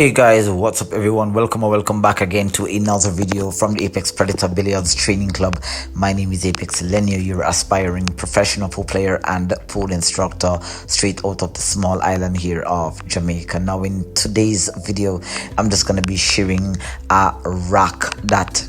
Hey guys, what's up everyone? Welcome or welcome back again to another video from the Apex Predator Billiards Training Club. My name is Apex Lenio, your aspiring professional pool player and pool instructor straight out of the small island here of Jamaica. Now in today's video, I'm just going to be sharing a rack that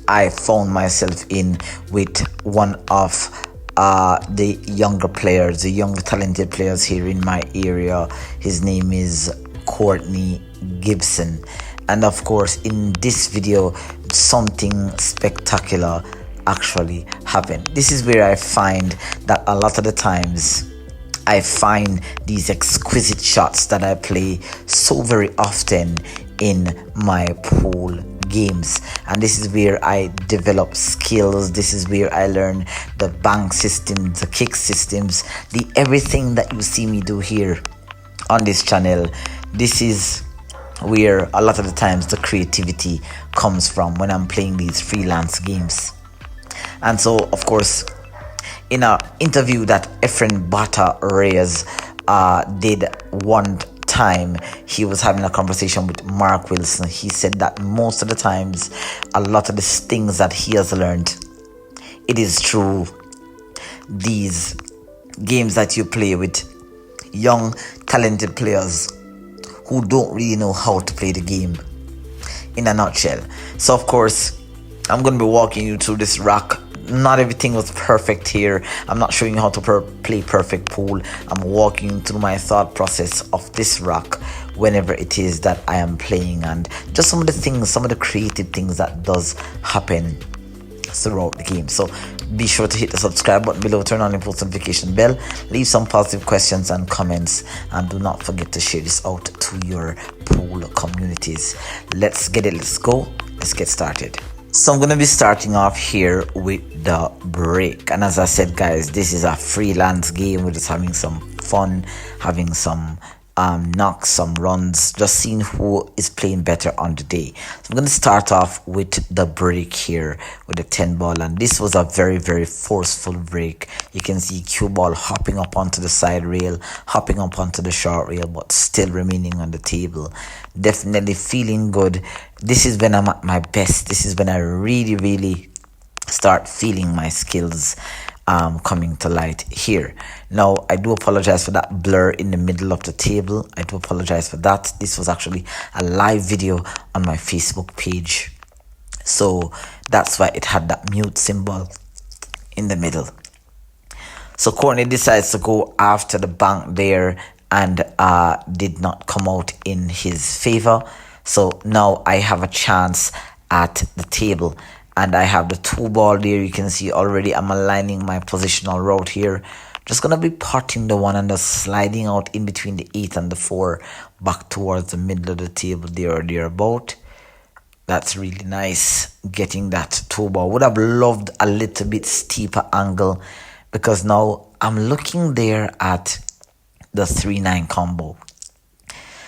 I found myself in with one of the younger players, the young talented players here in my area. His name is Courtney Gibson, and of course in this video something spectacular actually happened. This is where I find that a lot of the times I find these exquisite shots that I play so very often in my pool games, and this is where I develop skills. This is where I learn the bank systems, the kick systems, the everything that you see me do here on this channel. This is where a lot of the times the creativity comes from when I'm playing these freelance games. And so of course in an interview that Efren Reyes did one time, he was having a conversation with Mark Wilson. He said that most of the times a lot of the things that he has learned, it is through these games that you play with young talented players who don't really know how to play the game in a nutshell. So of course I'm going to be walking you through this rack. Not everything was perfect here. I'm not showing you how to play perfect pool. I'm walking you through my thought process of this rack whenever it is that I am playing, and just some of the things, some of the creative things that does happen throughout the game. So be sure to hit the subscribe button below, turn on the post notification bell, leave some positive questions and comments, and do not forget to share this out to your pool communities. Let's get it, let's go, let's get started. So I'm going to be starting off here with the break, and as I said guys, this is a freelance game. We're just having some fun, having some knocks, some runs, just seeing who is playing better on the day. So I'm going to start off with the break here with the 10 ball, and this was a very forceful break. You can see cue ball hopping up onto the side rail, hopping up onto the short rail, but still remaining on the table. Definitely feeling good. This is when I'm at my best. This is when I really start feeling my skills coming to light here. Now I do apologize for that blur in the middle of the table. I do apologize for that. This was actually a live video on my Facebook page, so that's why it had that mute symbol in the middle. So Courtney decides to go after the bank there, and did not come out in his favor. So now I have a chance at the table, and I have the 2 ball there. You can see already I'm aligning my positional route here. Just gonna be potting the 1 and just sliding out in between the 8 and the 4 back towards the middle of the table there or thereabout. That's really nice, getting that 2 ball. Would have loved a little bit steeper angle, because now I'm looking there at the 3-9 combo.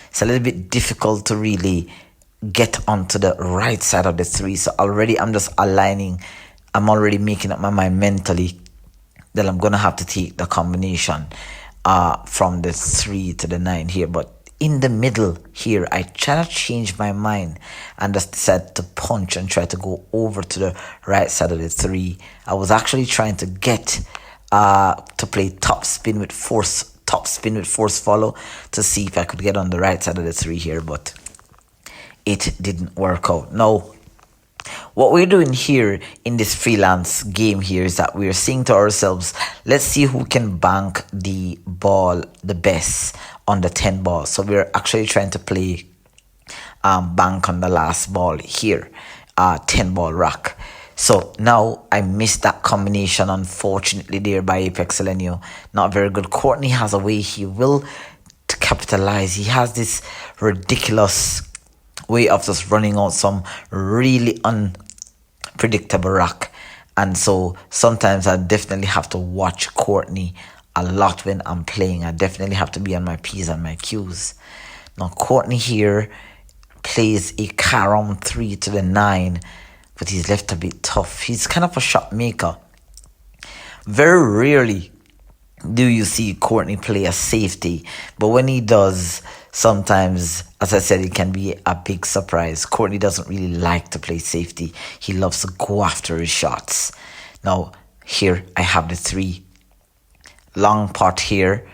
It's a little bit difficult to really get onto the right side of the 3, so already I'm just aligning. I'm already making up my mind mentally that I'm gonna have to take the combination from the 3 to the 9 here, but in the middle here I try to change my mind and just decide to punch and try to go over to the right side of the 3. I was actually trying to get to play top spin with force follow to see if I could get on the right side of the 3 here, but it didn't work out. Now what we're doing here in this freelance game here is that we're saying to ourselves, let's see who can bank the ball the best on the 10 ball. So we're actually trying to play bank on the last ball here, 10 ball rack. So now I missed that combination, unfortunately, there by Apex Lenio. Not very good. Courtney has a way he will to capitalize. He has this ridiculous way of just running out some really unpredictable rack, and so sometimes I definitely have to watch Courtney a lot when I'm playing. I definitely have to be on my P's and my Q's. Now Courtney here plays a carom 3 to the 9, but he's left a bit tough. He's kind of a shot maker. Very rarely do you see Courtney play a safety. But when he does, sometimes, as I said, it can be a big surprise. Courtney doesn't really like to play safety. He loves to go after his shots. Now, here I have the 3. Long pot here.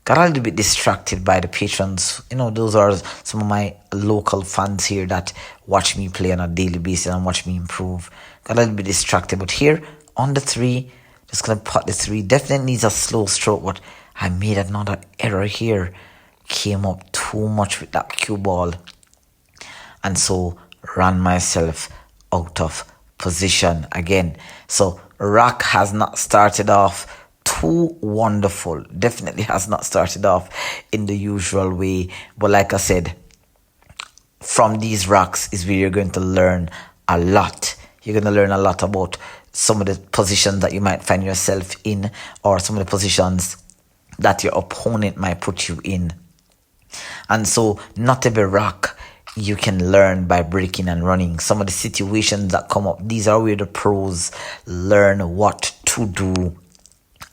Got a little bit distracted by the patrons. You know, those are some of my local fans here that watch me play on a daily basis and watch me improve. Got a little bit distracted, but here on the 3, just gonna pot the 3. Definitely needs a slow stroke, but I made another error here. Came up too much with that cue ball, and so ran myself out of position again. So Rock has not started off too wonderful. Definitely has not started off in the usual way. But like I said, from these rocks is where you're going to learn a lot. You're going to learn a lot about some of the positions that you might find yourself in, or some of the positions that your opponent might put you in. And so not every rock you can learn by breaking and running. Some of the situations that come up, these are where the pros learn what to do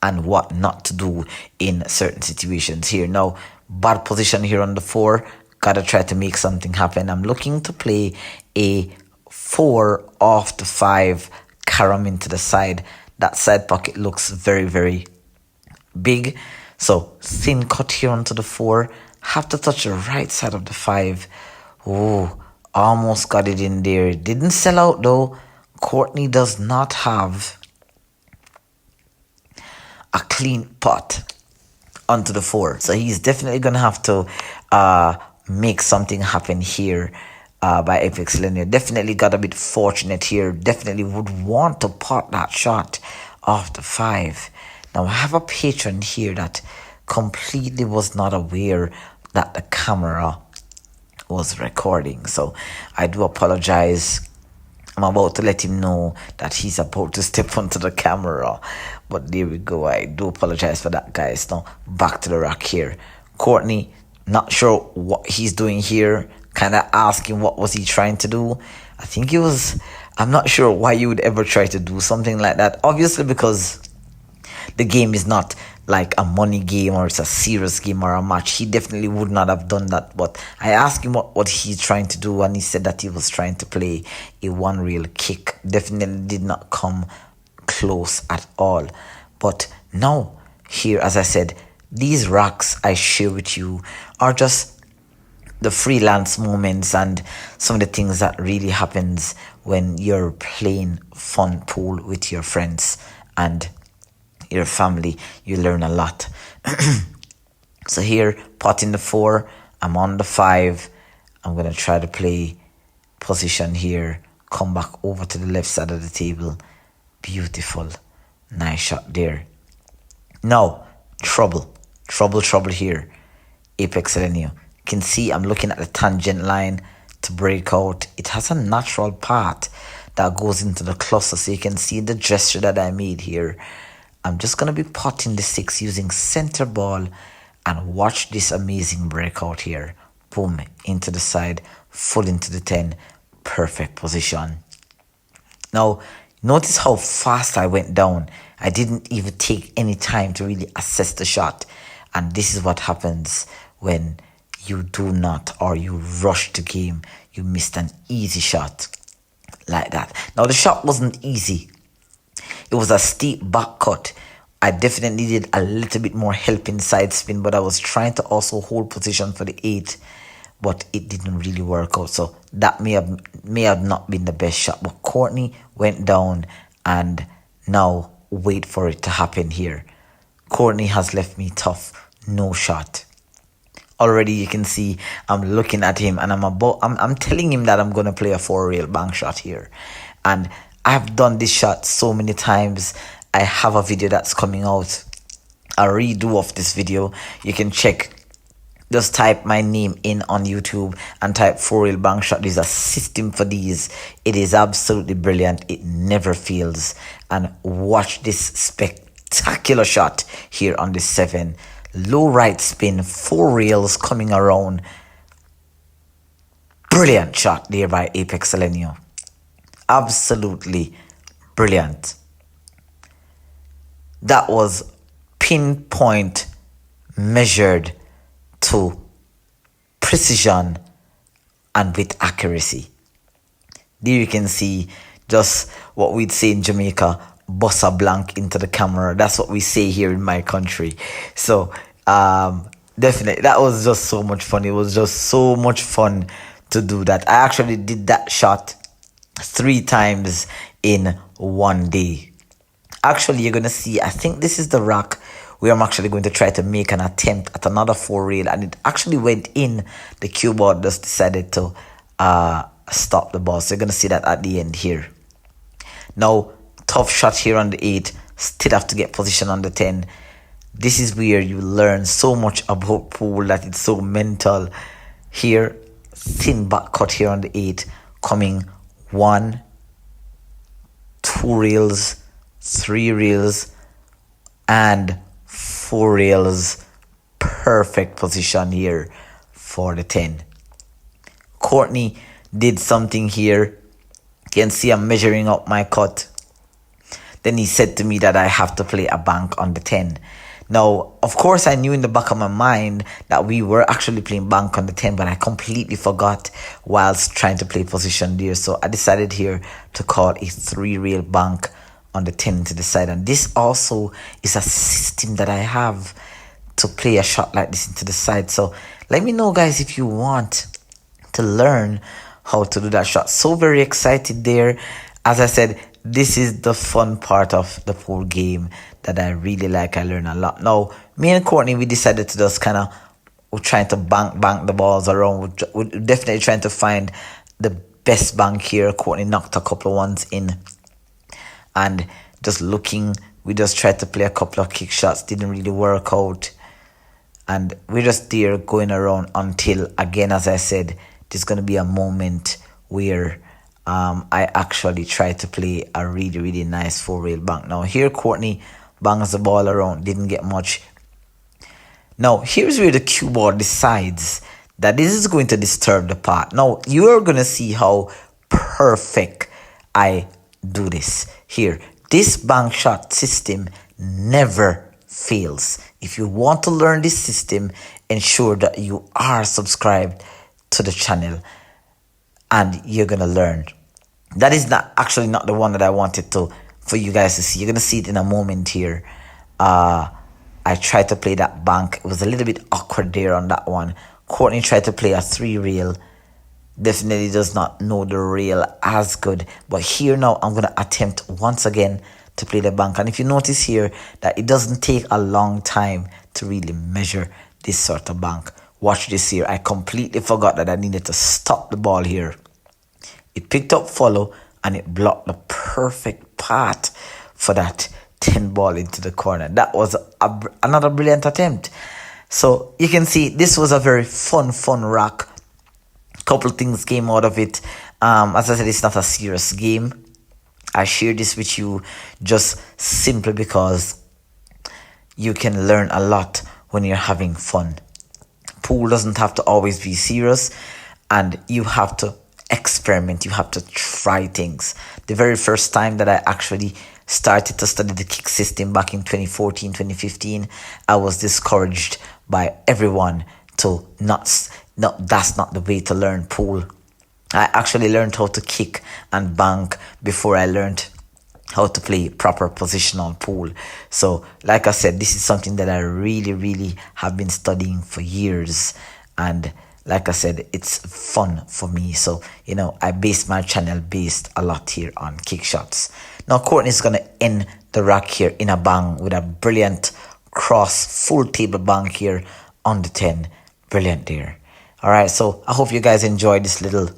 and what not to do in certain situations. Here now, bad position here on the 4. Gotta try to make something happen. I'm looking to play a 4 off the 5, carom into the side. That side pocket looks very, very big. So thin cut here onto the 4. Have to touch the right side of the 5. Oh, almost got it in there. Didn't sell out though. Courtney does not have a clean pot onto the 4. So he's definitely going to have to make something happen here by Apex Linear. Definitely got a bit fortunate here. Definitely would want to pot that shot off the 5. Now I have a patron here that completely was not aware that the camera was recording. So I do apologize. I'm about to let him know that he's about to step onto the camera. But there we go. I do apologize for that, guys. Now, back to the rock here. Courtney, not sure what he's doing here. Kind of asking what was he trying to do. I think he was... I'm not sure why you would ever try to do something like that. Obviously, because the game is not like a money game or it's a serious game or a match. He definitely would not have done that. But I asked him what he's trying to do, and he said that he was trying to play a one-reel kick. Definitely did not come close at all. But now, here, as I said, these rocks I share with you are just the freelance moments and some of the things that really happens when you're playing fun pool with your friends and your family. You learn a lot. So here, potting the 4, I'm on the 5. I'm gonna try to play position here, come back over to the left side of the table. Beautiful, nice shot there. Now trouble here. Apex Linear, you can see I'm looking at the tangent line to break out. It has a natural path that goes into the cluster, so you can see the gesture that I made here. I'm just going to be potting the 6 using center ball, and watch this amazing breakout here. Boom, into the side, full into the 10. Perfect position. Now, notice how fast I went down. I didn't even take any time to really assess the shot. And this is what happens when you do not, or you rush the game. You missed an easy shot like that. Now, the shot wasn't easy. It was a steep back cut. I definitely needed a little bit more help in side spin, but I was trying to also hold position for the 8, but it didn't really work out. So that may have not been the best shot. But Courtney went down, and now wait for it to happen here. Courtney has left me tough. No shot. Already you can see I'm looking at him, and I'm telling him that I'm gonna play a 4-reel bank shot here. And I've done this shot so many times. I have a video that's coming out, a redo of this video. You can check. Just type my name in on YouTube and type 4-reel bank shot. There's a system for these. It is absolutely brilliant. It never fails. And watch this spectacular shot here on the 7. Low right spin, 4 reels coming around. Brilliant shot there by Apex Linear. Absolutely brilliant. That was pinpoint measured to precision and with accuracy. There you can see just what we'd say in Jamaica, bossa blank into the camera. That's what we say here in my country. So definitely, that was just so much fun. It was just so much fun to do that. I actually did that shot 3 times in one day. Actually, you're gonna see, I think this is the rack where I'm actually going to try to make an attempt at another 4 rail, and it actually went in. The cue board just decided to stop the ball, so you're gonna see that at the end here. Now, tough shot here on the 8, still have to get position on the 10. This is where you learn so much about pool that it's so mental. Here, thin back cut here on the 8, coming 1, 2 rails, 3 rails, and 4 rails. Perfect position here for the 10. Courtney did something here. You can see I'm measuring up my cut. Then he said to me that I have to play a bank on the 10. Now, of course, I knew in the back of my mind that we were actually playing bank on the 10, but I completely forgot whilst trying to play position there. So I decided here to call a 3 rail bank on the 10 to the side. And this also is a system that I have to play a shot like this into the side. So let me know, guys, if you want to learn how to do that shot. So very excited there. As I said, this is the fun part of the pool game that I really like. I learn a lot. Now, me and Courtney, we decided to just kind of, we're trying to bank the balls around. We're definitely trying to find the best bank here. Courtney knocked a couple of ones in. And just looking, we just tried to play a couple of kick shots. Didn't really work out. And we're just there going around until, again, as I said, there's going to be a moment where I actually try to play a really, really nice 4 rail bank. Now, here Courtney bangs the ball around. Didn't get much. Now, here's where the cue board decides that this is going to disturb the part. Now, you are going to see how perfect I do this. Here, this bank shot system never fails. If you want to learn this system, ensure that you are subscribed to the channel and you're gonna learn. That is not the one that I wanted for you guys to see. You're gonna see it in a moment here. I tried to play that bank. It was a little bit awkward there on that one. Courtney tried to play a 3 rail. Definitely does not know the rail as good. But here now, I'm going to attempt once again to play the bank. And if you notice here that it doesn't take a long time to really measure this sort of bank. Watch this here. I completely forgot that I needed to stop the ball here. It picked up follow and it blocked the perfect path for that 10 ball into the corner. That was another brilliant attempt. So you can see this was a very fun rack. Couple things came out of it. As I said, it's not a serious game. I share this with you just simply because you can learn a lot when you're having fun. Pool doesn't have to always be serious, and you have to experiment. You have to try things. The very first time that I actually started to study the kick system back in 2014, 2015, I was discouraged by everyone to that's not the way to learn pool. I actually learned how to kick and bank before I learned how to play proper positional pool. So like I said, this is something that I really have been studying for years, and like I said, it's fun for me. So I base my channel based a lot here on kick shots. Now Courtney's gonna end the rack here in a bang with a brilliant cross full table bank here on the 10. Brilliant there. Alright, so I hope you guys enjoyed this little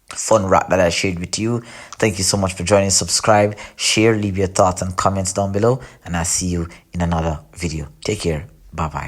fun rack that I shared with you. Thank you so much for joining. Subscribe, share, leave your thoughts and comments down below, and I'll see you in another video. Take care. Bye bye.